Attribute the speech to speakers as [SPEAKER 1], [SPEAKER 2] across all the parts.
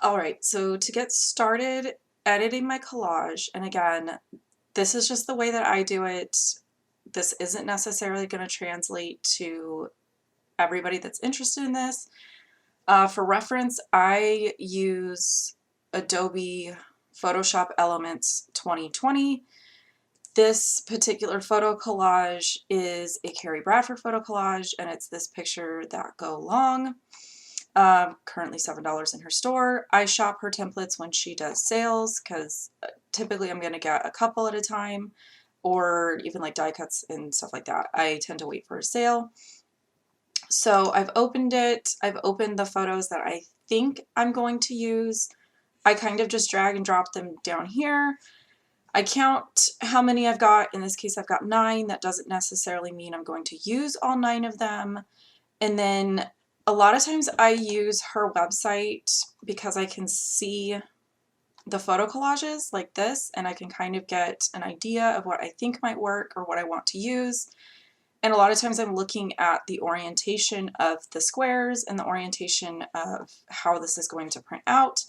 [SPEAKER 1] All right, so to get started editing my collage, and again, this is just the way that I do it. This isn't necessarily going to translate to everybody that's interested in this. For reference, I use Adobe Photoshop Elements 2020. This particular photo collage is a Carrie Bradford photo collage, and it's this picture that go long. Currently $7 in her store. I shop her templates when she does sales because typically I'm going to get a couple at a time, or even like die cuts and stuff like that. I tend to wait for a sale. So I've opened it. I've opened the photos that I think I'm going to use. I kind of just drag and drop them down here. I count how many I've got. In this case, I've got 9. That doesn't necessarily mean I'm going to use all 9 of them. And then a lot of times I use her website because I can see the photo collages like this, and I can kind of get an idea of what I think might work or what I want to use. And a lot of times I'm looking at the orientation of the squares and the orientation of how this is going to print out,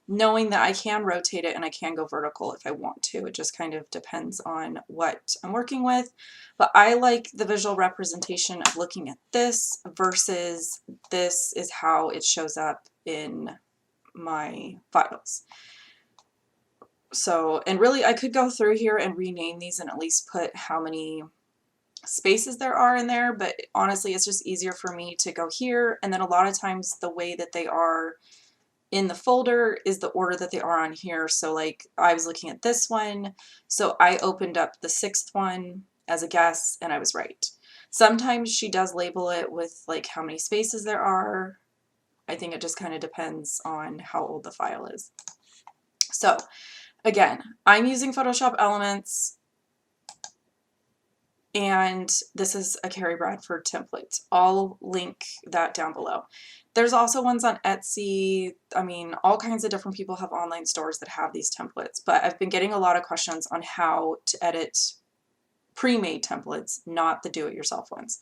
[SPEAKER 1] knowing that I can rotate it and I can go vertical if I want to. It just kind of depends on what I'm working with. But I like the visual representation of looking at this versus this is how it shows up in my files. So, and really I could go through here and rename these and at least put how many spaces there are in there, but honestly it's just easier for me to go here, and then a lot of times the way that they are in the folder is the order that they are on here. So like I was looking at this one, so I opened up the 6th one as a guess and I was right. Sometimes she does label it with like how many spaces there are. I think it just kind of depends on how old the file is. So again, I'm using Photoshop Elements, and this is a Carrie Bradford template. I'll link that down below. There's also ones on Etsy. I mean, all kinds of different people have online stores that have these templates, but I've been getting a lot of questions on how to edit pre-made templates, not the do-it-yourself ones.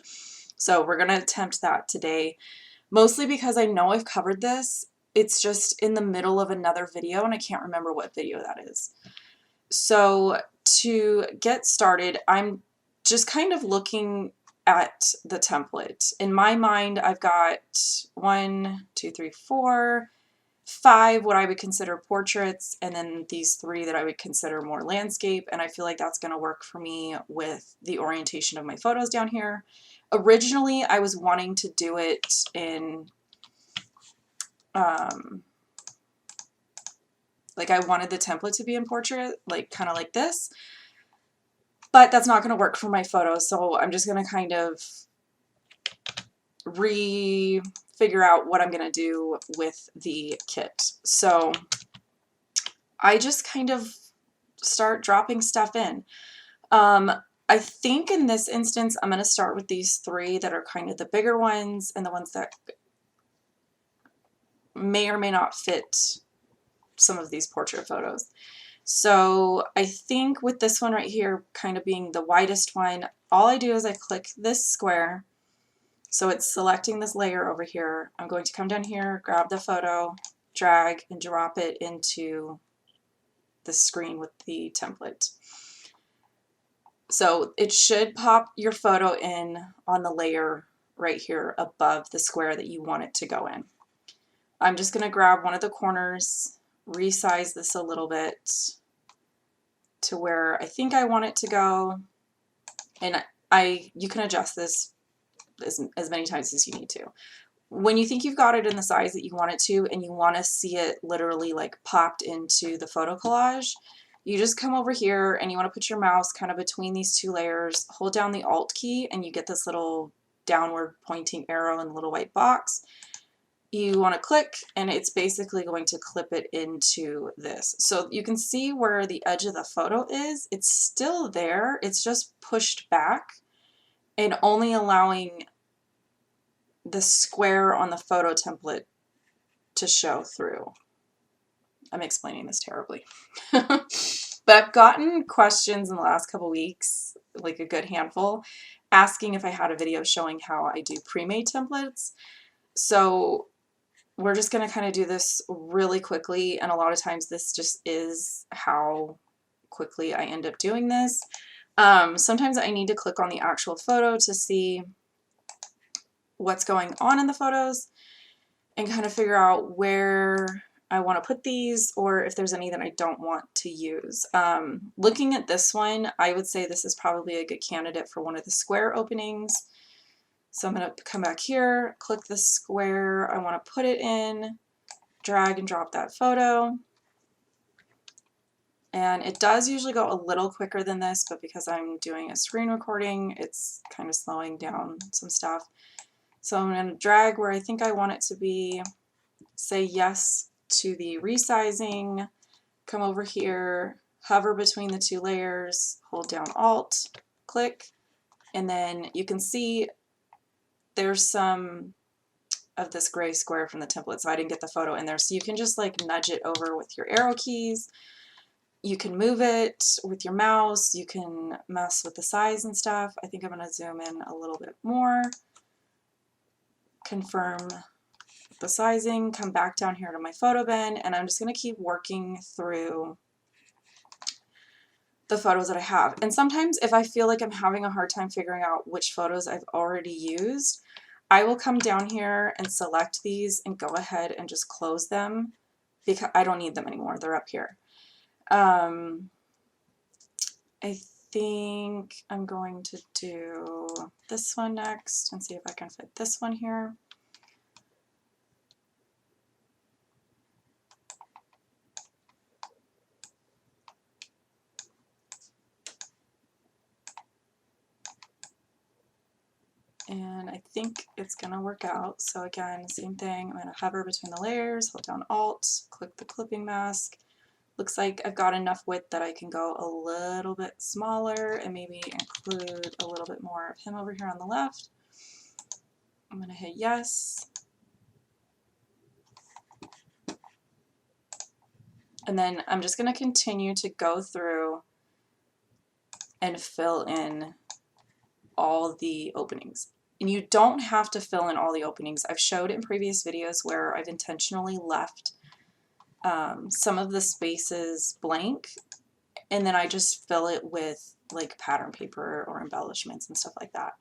[SPEAKER 1] So we're going to attempt that today, mostly because I know I've covered this. It's just in the middle of another video and I can't remember what video that is. So to get started, I'm just kind of looking at the template. In my mind, I've got 1, 2, 3, 4, 5 what I would consider portraits, and then these 3 that I would consider more landscape, and I feel like that's going to work for me with the orientation of my photos down here. Originally, I was wanting to do it in, like I wanted the template to be in portrait, like kind of like this. But that's not going to work for my photos, so I'm just going to kind of figure out what I'm going to do with the kit. So I just kind of start dropping stuff in. I think in this instance, I'm going to start with these 3 that are kind of the bigger ones and the ones that may or may not fit some of these portrait photos. So I think with this one right here kind of being the widest one, all I do is I click this square. So it's selecting this layer over here. I'm going to come down here, grab the photo, drag, and drop it into the screen with the template. So it should pop your photo in on the layer right here above the square that you want it to go in. I'm just going to grab one of the corners, resize this a little bit to where I think I want it to go, and you can adjust this as many times as you need to. When you think you've got it in the size that you want it to and you want to see it literally like popped into the photo collage, you just come over here and you want to put your mouse kind of between these 2 layers, hold down the Alt key, and you get this little downward pointing arrow in the little white box. You want to click and it's basically going to clip it into this. So you can see where the edge of the photo is. It's still there. It's just pushed back and only allowing the square on the photo template to show through. I'm explaining this terribly. But I've gotten questions in the last couple weeks, like a good handful, asking if I had a video showing how I do pre-made templates. So we're just going to kind of do this really quickly, and a lot of times this just is how quickly I end up doing this. Sometimes I need to click on the actual photo to see what's going on in the photos and kind of figure out where I want to put these, or if there's any that I don't want to use. Looking at this one, I would say this is probably a good candidate for one of the square openings. So I'm going to come back here, click the square I want to put it in, drag and drop that photo. And it does usually go a little quicker than this, but because I'm doing a screen recording, it's kind of slowing down some stuff. So I'm going to drag where I think I want it to be, say yes to the resizing, come over here, hover between the two layers, hold down Alt, click, and then you can see there's some of this gray square from the template, so I didn't get the photo in there. So you can just like nudge it over with your arrow keys. You can move it with your mouse. You can mess with the size and stuff. I think I'm going to zoom in a little bit more. Confirm the sizing. Come back down here to my photo bin, and I'm just going to keep working through the photos that I have. And sometimes if I feel like I'm having a hard time figuring out which photos I've already used, I will come down here and select these and go ahead and just close them because I don't need them anymore. They're up here. I think I'm going to do this one next and see if I can fit this one here. And I think it's going to work out. So again, same thing. I'm going to hover between the layers, hold down Alt, click the clipping mask. Looks like I've got enough width that I can go a little bit smaller and maybe include a little bit more of him over here on the left. I'm going to hit yes. And then I'm just going to continue to go through and fill in all the openings. And you don't have to fill in all the openings. I've showed in previous videos where I've intentionally left some of the spaces blank, and then I just fill it with like pattern paper or embellishments and stuff like that.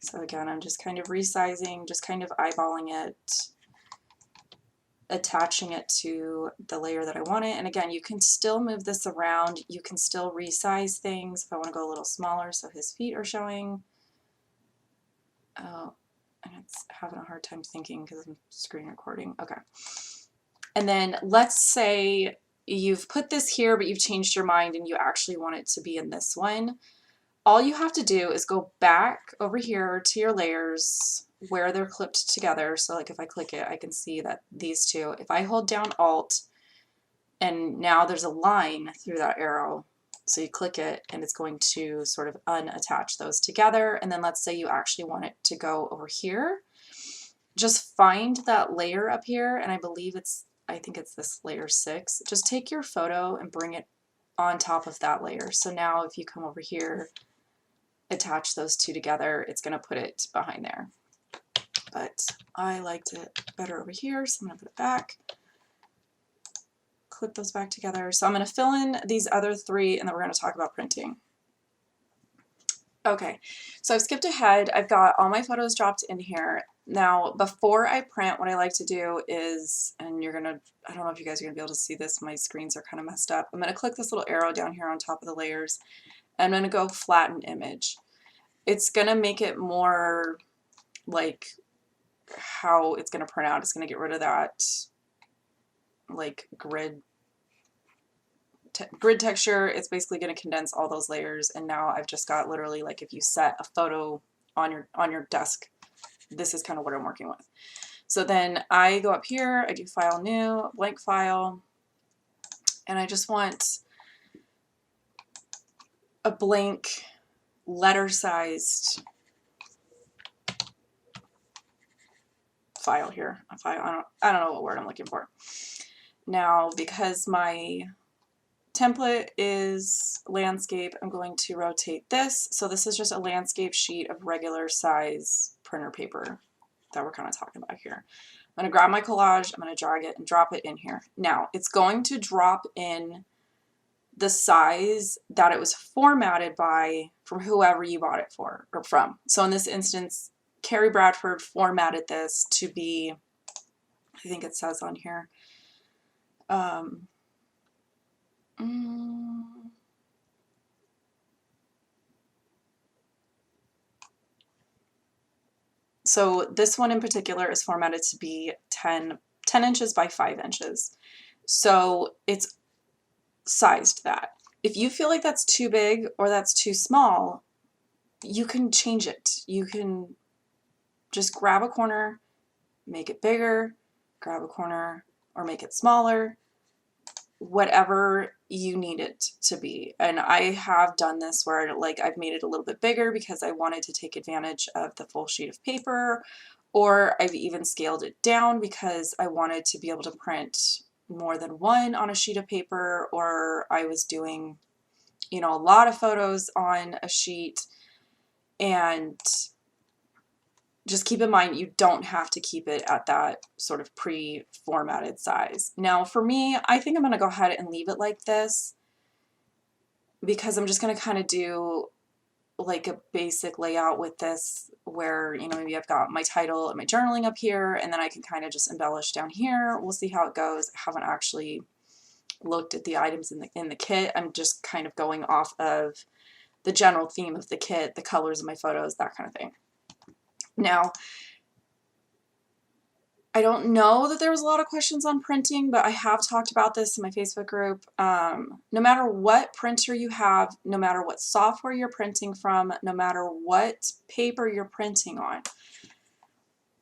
[SPEAKER 1] So again, I'm just kind of resizing, just kind of eyeballing it, attaching it to the layer that I want it. And again, you can still move this around. You can still resize things if I want to go a little smaller so his feet are showing. Oh, and it's having a hard time thinking because I'm screen recording. Okay. And then let's say you've put this here, but you've changed your mind and you actually want it to be in this one. All you have to do is go back over here to your layers where they're clipped together. So like if I click it, I can see that these two, if I hold down Alt and now there's a line through that arrow, so you click it and it's going to sort of unattach those together. And then let's say you actually want it to go over here. Just find that layer up here, and I think it's this layer 6. Just take your photo and bring it on top of that layer. So now if you come over here, attach those two together, it's going to put it behind there. But I liked it better over here, so I'm going to put it back. Clip those back together. So I'm going to fill in these other 3, and then we're going to talk about printing. Okay, so I've skipped ahead. I've got all my photos dropped in here. Now, before I print, what I like to do is, and you're going to, I don't know if you guys are going to be able to see this, my screens are kind of messed up. I'm going to click this little arrow down here on top of the layers, and I'm going to go flatten image. It's going to make it more like how it's going to print out. It's going to get rid of that like grid texture. It's basically going to condense all those layers, and now I've just got literally like if you set a photo on your desk, this is kind of what I'm working with. So then I go up here, I do file new, blank file, and I just want a blank letter sized file here. A file, I don't know what word I'm looking for. Now, because my template is landscape, I'm going to rotate this. So this is just a landscape sheet of regular size printer paper that we're kind of talking about here. I'm going to grab my collage, I'm going to drag it and drop it in here. Now, it's going to drop in the size that it was formatted by from whoever you bought it for or from. So in this instance, Carrie Bradford formatted this to be, I think it says on here, so this one in particular is formatted to be 10 inches by 5 inches. So it's sized that. If you feel like that's too big or that's too small, you can change it. You can just grab a corner, make it bigger, grab a corner or make it smaller, whatever you need it to be. And I have done this where like I've made it a little bit bigger because I wanted to take advantage of the full sheet of paper, or I've even scaled it down because I wanted to be able to print more than one on a sheet of paper, or I was doing, you know, a lot of photos on a sheet. And just keep in mind, you don't have to keep it at that sort of pre-formatted size. Now for me, I think I'm going to go ahead and leave it like this because I'm just going to kind of do like a basic layout with this where, you know, maybe I've got my title and my journaling up here, and then I can kind of just embellish down here. We'll see how it goes. I haven't actually looked at the items in the kit. I'm just kind of going off of the general theme of the kit, the colors of my photos, that kind of thing. Now, I don't know that there was a lot of questions on printing, but I have talked about this in my Facebook group. No matter what printer you have, no matter what software you're printing from, no matter what paper you're printing on,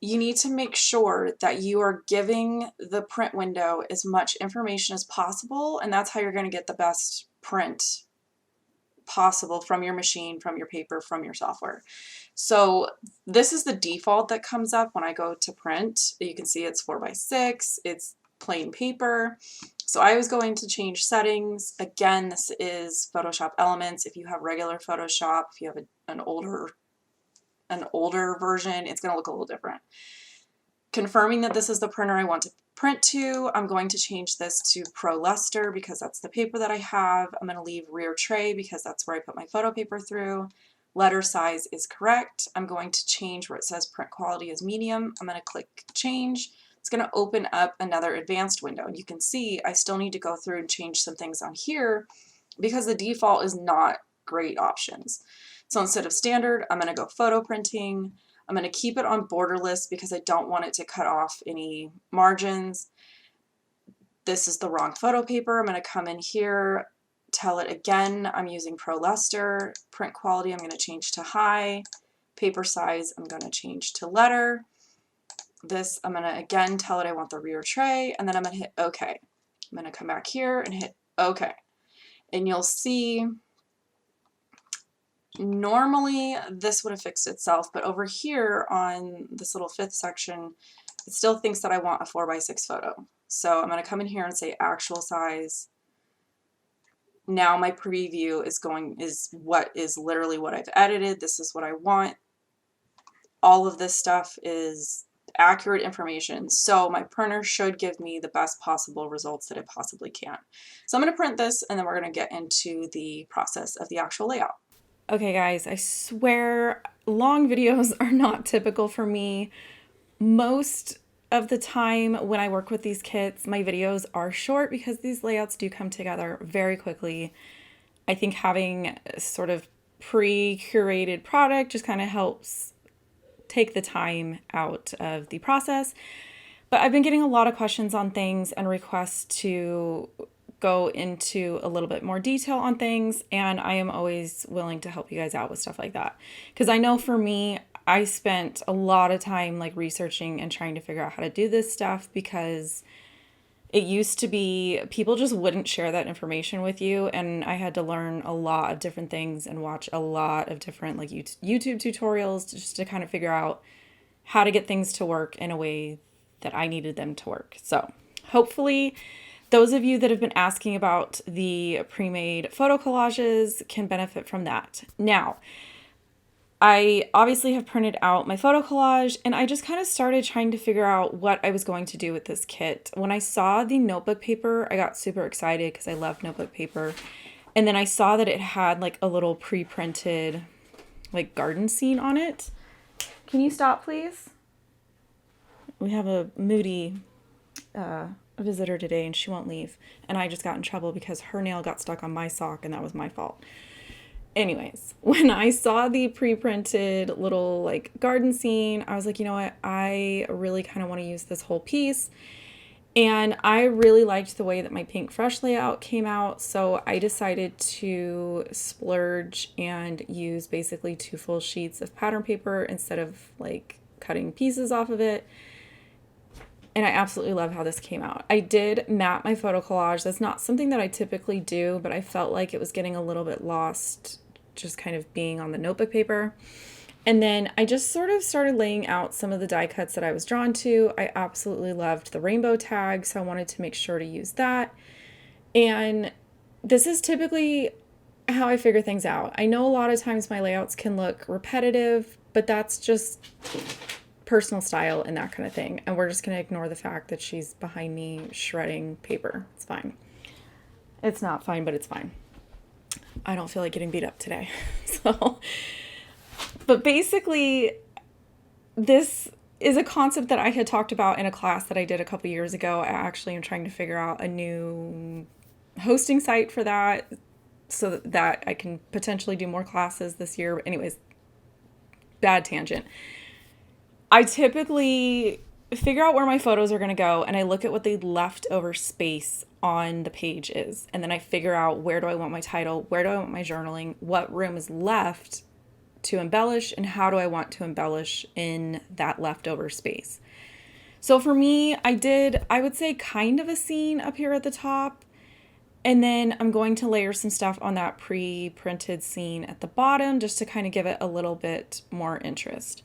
[SPEAKER 1] you need to make sure that you are giving the print window as much information as possible, and that's how you're going to get the best print possible from your machine, from your paper, from your software. So this is the default that comes up when I go to print. You can see it's 4x6, it's plain paper. So I was going to change settings. Again, this is Photoshop Elements. If you have regular Photoshop, if you have an older version, it's going to look a little different. Confirming that this is the printer I want to print to, I'm going to change this to Pro Luster because that's the paper that I have. I'm going to leave rear tray because that's where I put my photo paper through. Letter size is correct. I'm going to change where it says print quality is medium. I'm going to click change. It's going to open up another advanced window. You can see I still need to go through and change some things on here because the default is not great options. So instead of standard, I'm going to go photo printing. I'm going to keep it on borderless because I don't want it to cut off any margins. This is the wrong photo paper. I'm going to come in here, tell it again I'm using Pro Luster. Print quality I'm going to change to high. Paper size I'm going to change to letter. This I'm going to again tell it I want the rear tray, and then I'm going to hit OK. I'm going to come back here and hit OK. And you'll see normally this would have fixed itself, but over here on this little fifth section, it still thinks that I want a 4x6 photo. So I'm going to come in here and say actual size. Now my preview is what is literally what I've edited. This is what I want. All of this stuff is accurate information. So my printer should give me the best possible results that it possibly can. So I'm going to print this, and then we're going to get into the process of the actual layout. Okay guys, I swear long videos are not typical for me. Most of the time when I work with these kits, my videos are short because these layouts do come together very quickly. I think having a sort of pre-curated product just kind of helps take the time out of the process. But I've been getting a lot of questions on things and requests to go into a little bit more detail on things, and I am always willing to help you guys out with stuff like that. Because I know for me, I spent a lot of time like researching and trying to figure out how to do this stuff, because it used to be people just wouldn't share that information with you, and I had to learn a lot of different things and watch a lot of different like YouTube tutorials just to kind of figure out how to get things to work in a way that I needed them to work. So hopefully
[SPEAKER 2] those of you that have been asking about the pre-made photo collages can benefit from that. Now, I obviously have printed out my photo collage, and I just kind of started trying to figure out what I was going to do with this kit. When I saw the notebook paper, I got super excited because I love notebook paper. And then I saw that it had like a little pre-printed like garden scene on it. Can you stop, please? We have a moody visitor today and she won't leave. And I just got in trouble because her nail got stuck on my sock and that was my fault. Anyways, when I saw the pre-printed little like garden scene, I was like, you know what? I really kind of want to use this whole piece. And I really liked the way that my Pink Fresh layout came out, so I decided to splurge and use basically 2 full sheets of pattern paper instead of like cutting pieces off of it. And I absolutely love how this came out. I did map my photo collage. That's not something that I typically do, but I felt like it was getting a little bit lost just kind of being on the notebook paper. And then I just sort of started laying out some of the die cuts that I was drawn to. I absolutely loved the rainbow tag, so I wanted to make sure to use that. And this is typically how I figure things out. I know a lot of times my layouts can look repetitive, but that's just personal style and that kind of thing. And we're just going to ignore the fact that she's behind me shredding paper. It's fine. It's not fine, but it's fine. I don't feel like getting beat up today. But basically, this is a concept that I had talked about in a class that I did a couple years ago. I actually am trying to figure out a new hosting site for that so that I can potentially do more classes this year. But anyways, bad tangent. I typically figure out where my photos are going to go and I look at what the leftover space on the page is. And then I figure out where do I want my title, where do I want my journaling, what room is left to embellish, and how do I want to embellish in that leftover space. So for me, I would say kind of a scene up here at the top, and then I'm going to layer some stuff on that pre-printed scene at the bottom just to kind of give it a little bit more interest.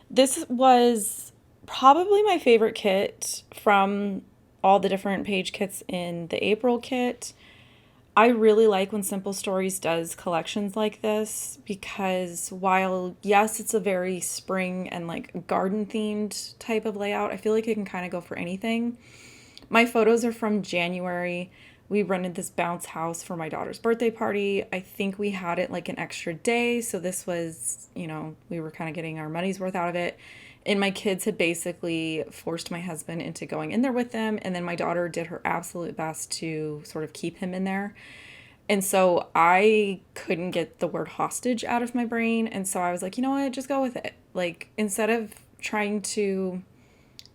[SPEAKER 2] This was probably my favorite kit from all the different page kits in the April kit. I really like when Simple Stories does collections like this because while, yes, it's a very spring and like garden themed type of layout, I feel like it can kind of go for anything. My photos are from January. We rented this bounce house for my daughter's birthday party. I think we had it like an extra day. So this was, we were kind of getting our money's worth out of it. And my kids had basically forced my husband into going in there with them. And then my daughter did her absolute best to sort of keep him in there. And so I couldn't get the word hostage out of my brain. And so I was like, you know what, just go with it. Like, instead of trying to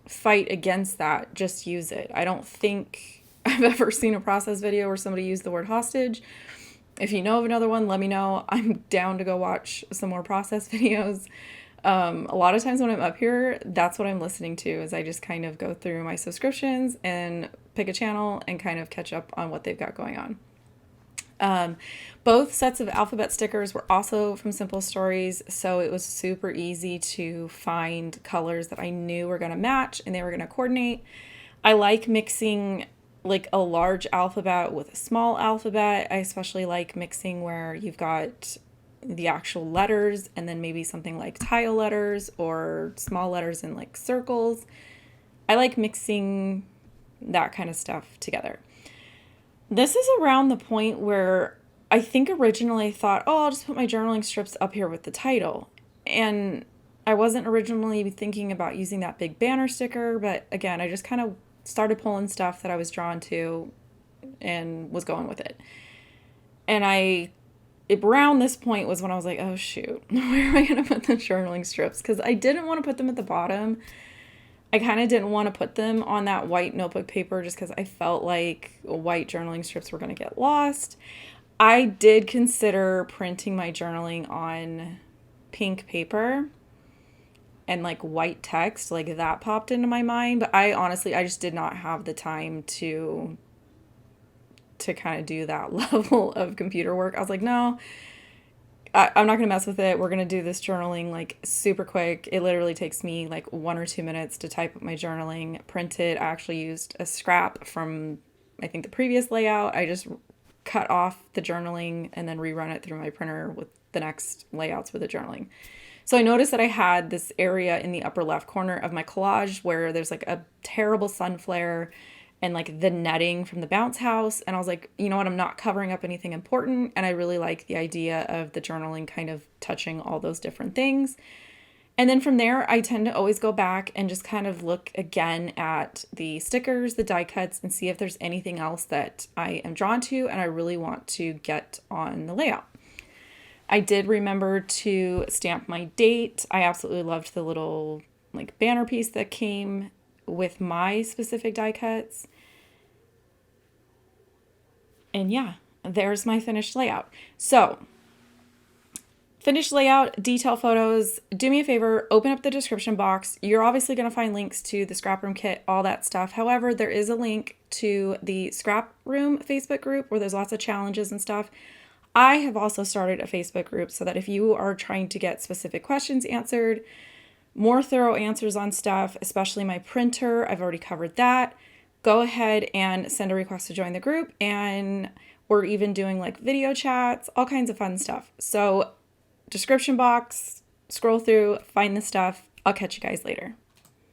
[SPEAKER 2] fight against that, just use it. I don't think I've ever seen a process video where somebody used the word hostage. If you know of another one, let me know. I'm down to go watch some more process videos. A lot of times when I'm up here, that's what I'm listening to, is I just kind of go through my subscriptions and pick a channel and kind of catch up on what they've got going on. Both sets of alphabet stickers were also from Simple Stories, so it was super easy to find colors that I knew were going to match and they were going to coordinate. I like mixing like a large alphabet with a small alphabet. I especially like mixing where you've got the actual letters and then maybe something like tile letters or small letters in like circles. I like mixing that kind of stuff together. This is around the point where I think originally I thought, oh, I'll just put my journaling strips up here with the title. And I wasn't originally thinking about using that big banner sticker, but again, I just kind of started pulling stuff that I was drawn to and was going with it. And around this point was when I was like, oh shoot, where am I going to put the journaling strips? Because I didn't want to put them at the bottom. I kind of didn't want to put them on that white notebook paper just because I felt like white journaling strips were going to get lost. I did consider printing my journaling on pink paper and like white text, like that popped into my mind. But I just did not have the time to kind of do that level of computer work. I was like, no, I'm not going to mess with it. We're going to do this journaling like super quick. It literally takes me like 1 or 2 minutes to type up my journaling, print it. I actually used a scrap from I think, the previous layout. I just cut off the journaling and then rerun it through my printer with the next layouts with the journaling. So I noticed that I had this area in the upper left corner of my collage where there's like a terrible sun flare and like the netting from the bounce house. And I was like, you know what? I'm not covering up anything important. And I really like the idea of the journaling kind of touching all those different things. And then from there, I tend to always go back and just kind of look again at the stickers, the die cuts, and see if there's anything else that I am drawn to and I really want to get on the layout. I did remember to stamp my date. I absolutely loved the little like banner piece that came with my specific die cuts. And yeah, there's my finished layout. So, finished layout, detail photos. Do me a favor, open up the description box. You're obviously going to find links to the Scraproom kit, all that stuff. However, there is a link to the Scraproom Facebook group where there's lots of challenges and stuff. I have also started a Facebook group so that if you are trying to get specific questions answered, more thorough answers on stuff, especially my printer, I've already covered that. Go ahead and send a request to join the group, and we're even doing like video chats, all kinds of fun stuff. So description box, scroll through, find the stuff. I'll catch you guys later.